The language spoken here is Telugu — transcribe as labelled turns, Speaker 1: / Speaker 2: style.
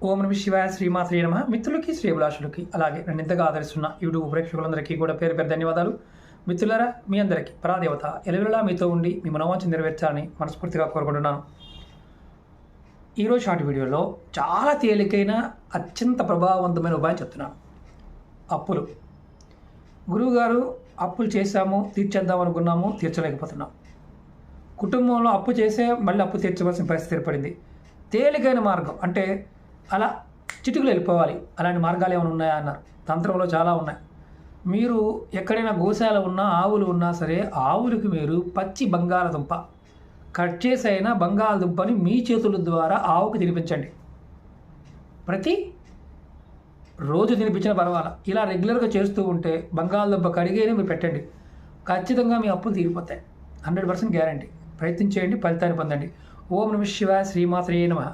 Speaker 1: ఓం నమ శివాయ శ్రీమాత్రే నమ. మిత్రులకి శ్రేభిలాషులకి అలాగే నన్ను ఇంతగా ఆదరిస్తున్న యూట్యూబ్ ప్రేక్షకులందరికీ కూడా పేరు పేరు ధన్యవాదాలు. మిత్రులారా, మీ అందరికీ పరాదేవత ఎలవెల్లా మీతో ఉండి మీ మనోవాంఛ నెరవేర్చాలని మనస్ఫూర్తిగా కోరుకుంటున్నాను. ఈరోజు షార్ట్ వీడియోలో చాలా తేలికైన అత్యంత ప్రభావవంతమైన ఉపాయం చెప్తున్నాను. అప్పులు. గురువుగారు, అప్పులు చేశాము, తీర్చేద్దాం అనుకున్నాము, తీర్చలేకపోతున్నాం. కుటుంబంలో అప్పు చేసే మళ్ళీ అప్పు తీర్చవలసిన పరిస్థితి ఏర్పడింది. తేలికైన మార్గం అంటే అలా చిటుకులు వెళ్ళిపోవాలి, అలాంటి మార్గాలు ఏమైనా ఉన్నాయా అన్నారు. తంత్రంలో చాలా ఉన్నాయి. మీరు ఎక్కడైనా గోశాల ఉన్నా, ఆవులు ఉన్నా సరే, ఆవులకి మీరు పచ్చి బంగాళదుంప కట్ చేసి అయినా బంగాళదుంపని మీ చేతుల ద్వారా ఆవుకు తినిపించండి. ప్రతి రోజు తినిపించిన పర్వాలా, ఇలా రెగ్యులర్గా చేస్తూ ఉంటే బంగాళదుంప కడిగైనా మీరు పెట్టండి, ఖచ్చితంగా మీ అప్పులు తీరిపోతాయి. 100% గ్యారంటీ. ప్రయత్నించేయండి, ఫలితాన్ని పొందండి. ఓం నమ శివాయ శ్రీమాత్రే నమః.